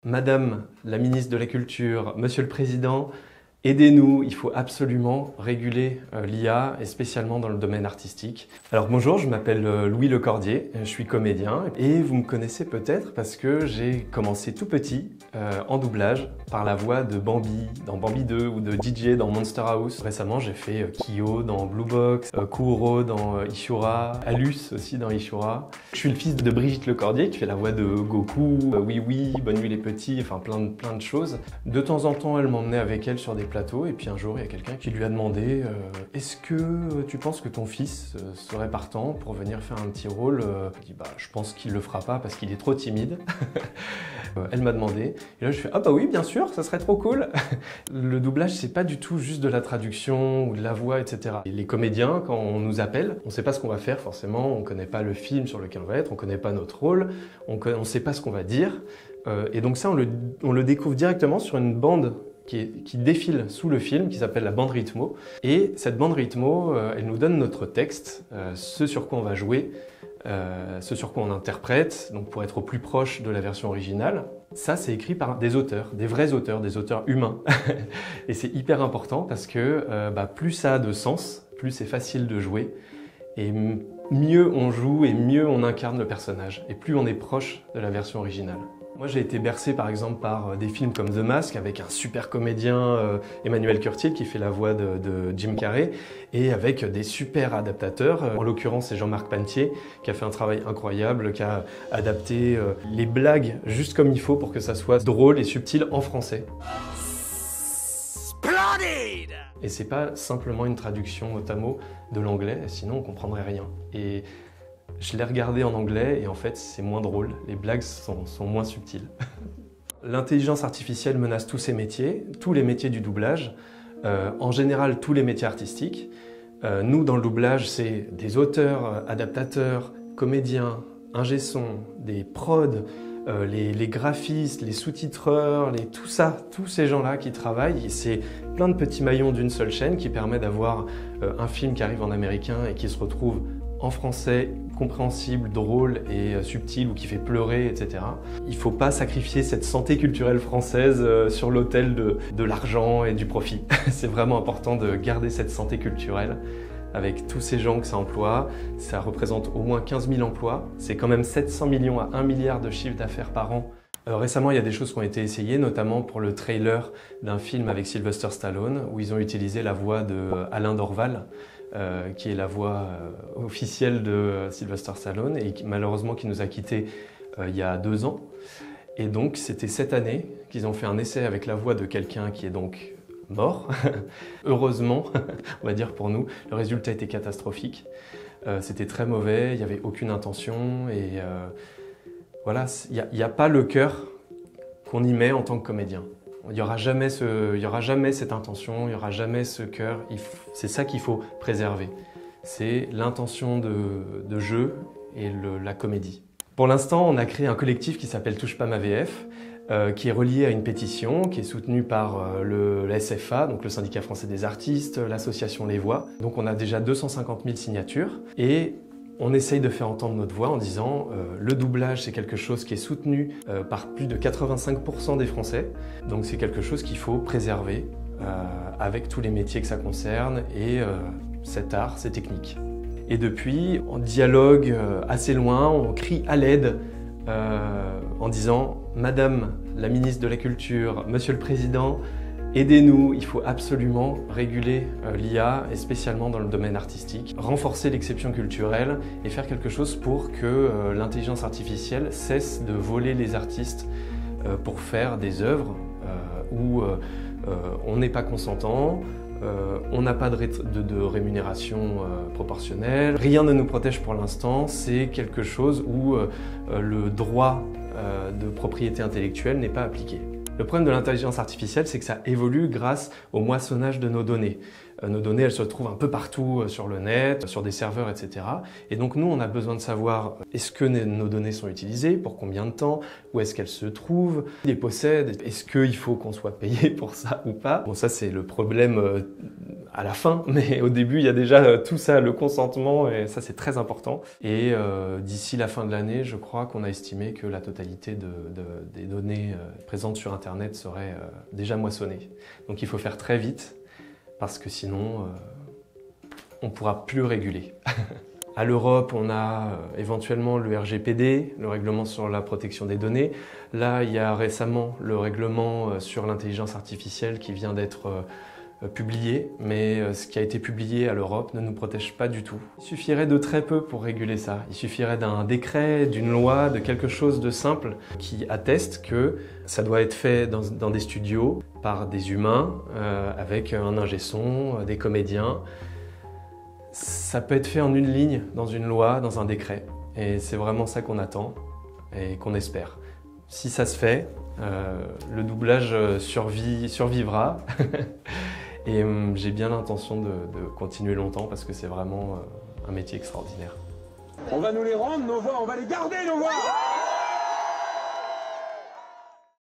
Madame la ministre de la Culture, Monsieur le Président, aidez-nous, il faut absolument réguler l'IA, et spécialement dans le domaine artistique. Alors bonjour, je m'appelle Louis Lecordier, je suis comédien, et vous me connaissez peut-être parce que j'ai commencé tout petit en doublage par la voix de Bambi dans Bambi 2 ou de DJ dans Monster House. Récemment, j'ai fait Kyo dans Blue Box, Kuro dans Ishura, Alus aussi dans Ishura. Je suis le fils de Brigitte Lecordier qui fait la voix de Goku, Oui Oui, Bonne nuit les petits, enfin plein de choses. De temps en temps, elle m'emmenait avec elle sur des plateaux et puis un jour, il y a quelqu'un qui lui a demandé est-ce que tu penses que ton fils serait partant pour venir faire un petit rôle? Il dit je pense qu'il le fera pas parce qu'il est trop timide. Elle m'a demandé et là je fais ah bah oui bien sûr, ça serait trop cool. Le doublage c'est pas du tout juste de la traduction ou de la voix etc. Et les comédiens quand on nous appelle, on sait pas ce qu'on va faire forcément, on connaît pas le film sur lequel on va être, on connaît pas notre rôle, on sait pas ce qu'on va dire et donc ça on le découvre directement sur une bande qui défile sous le film, qui s'appelle la bande rythmo. Et cette bande rythmo, elle nous donne notre texte, ce sur quoi on va jouer, ce sur quoi on interprète, donc pour être au plus proche de la version originale. Ça, c'est écrit par des auteurs, des vrais auteurs, des auteurs humains. Et c'est hyper important parce que plus ça a de sens, plus c'est facile de jouer, et mieux on joue et mieux on incarne le personnage, et plus on est proche de la version originale. Moi j'ai été bercé par exemple par des films comme The Mask avec un super comédien Emmanuel Curtil qui fait la voix de Jim Carrey et avec des super adaptateurs, en l'occurrence c'est Jean-Marc Pantier qui a fait un travail incroyable, qui a adapté les blagues juste comme il faut pour que ça soit drôle et subtil en français. Splendid! Et c'est pas simplement une traduction mot à mot de l'anglais, sinon on comprendrait rien. Et je l'ai regardé en anglais et en fait c'est moins drôle, les blagues sont moins subtiles. L'intelligence artificielle menace tous ces métiers, tous les métiers du doublage, en général tous les métiers artistiques. Nous dans le doublage c'est des auteurs, adaptateurs, comédiens, ingé son, des prods, les graphistes, les sous-titreurs, tout ça, tous ces gens-là qui travaillent, et c'est plein de petits maillons d'une seule chaîne qui permet d'avoir un film qui arrive en américain et qui se retrouve en français, compréhensible, drôle et subtil ou qui fait pleurer, etc. Il ne faut pas sacrifier cette santé culturelle française sur l'autel de l'argent et du profit. C'est vraiment important de garder cette santé culturelle avec tous ces gens que ça emploie. Ça représente au moins 15 000 emplois. C'est quand même 700 millions à 1 milliard de chiffre d'affaires par an. Récemment, il y a des choses qui ont été essayées, notamment pour le trailer d'un film avec Sylvester Stallone, où ils ont utilisé la voix de Alain Dorval, qui est la voix officielle de Sylvester Stallone et qui, malheureusement qui nous a quittés il y a 2 ans. Et donc c'était cette année qu'ils ont fait un essai avec la voix de quelqu'un qui est donc mort. Heureusement, on va dire pour nous, le résultat était catastrophique. C'était très mauvais, il n'y avait aucune intention et voilà, il n'y a pas le cœur qu'on y met en tant que comédien. Il n'y aura jamais cette intention, il n'y aura jamais ce cœur. C'est ça qu'il faut préserver. C'est l'intention de jeu et la comédie. Pour l'instant, on a créé un collectif qui s'appelle Touche pas ma VF, qui est relié à une pétition, qui est soutenue par la SFA, donc le Syndicat français des artistes, l'association Les Voix. Donc on a déjà 250 000 signatures et on essaye de faire entendre notre voix en disant le doublage c'est quelque chose qui est soutenu par plus de 85% des Français, donc c'est quelque chose qu'il faut préserver avec tous les métiers que ça concerne et cet art, ces techniques. Et depuis, on dialogue assez loin, on crie à l'aide en disant Madame la ministre de la Culture, Monsieur le Président, aidez-nous, il faut absolument réguler l'IA, et spécialement dans le domaine artistique, renforcer l'exception culturelle et faire quelque chose pour que l'intelligence artificielle cesse de voler les artistes pour faire des œuvres où on n'est pas consentant, on n'a pas de rémunération proportionnelle, rien ne nous protège pour l'instant, c'est quelque chose où le droit de propriété intellectuelle n'est pas appliqué. Le problème de l'intelligence artificielle, c'est que ça évolue grâce au moissonnage de nos données. Nos données, elles se trouvent un peu partout sur le net, sur des serveurs, etc. Et donc nous, on a besoin de savoir est-ce que nos données sont utilisées, pour combien de temps, où est-ce qu'elles se trouvent, qui les possède, est-ce qu'il faut qu'on soit payé pour ça ou pas. Bon, ça c'est le problème à la fin, mais au début, il y a déjà tout ça, le consentement, et ça c'est très important. Et d'ici la fin de l'année, je crois qu'on a estimé que la totalité des données présentes sur Internet serait déjà moissonnée. Donc il faut faire très vite, parce que sinon, on ne pourra plus réguler. À l'Europe, on a éventuellement le RGPD, le règlement sur la protection des données. Là, il y a récemment le règlement sur l'intelligence artificielle qui vient d'être publié, mais ce qui a été publié à l'Europe ne nous protège pas du tout. Il suffirait de très peu pour réguler ça. Il suffirait d'un décret, d'une loi, de quelque chose de simple qui atteste que ça doit être fait dans des studios par des humains, avec un ingé son, des comédiens. Ça peut être fait en une ligne, dans une loi, dans un décret. Et c'est vraiment ça qu'on attend et qu'on espère. Si ça se fait, le doublage survivra. Et j'ai bien l'intention de continuer longtemps parce que c'est vraiment un métier extraordinaire. On va nous les rendre, nos voix, on va les garder, nos voix!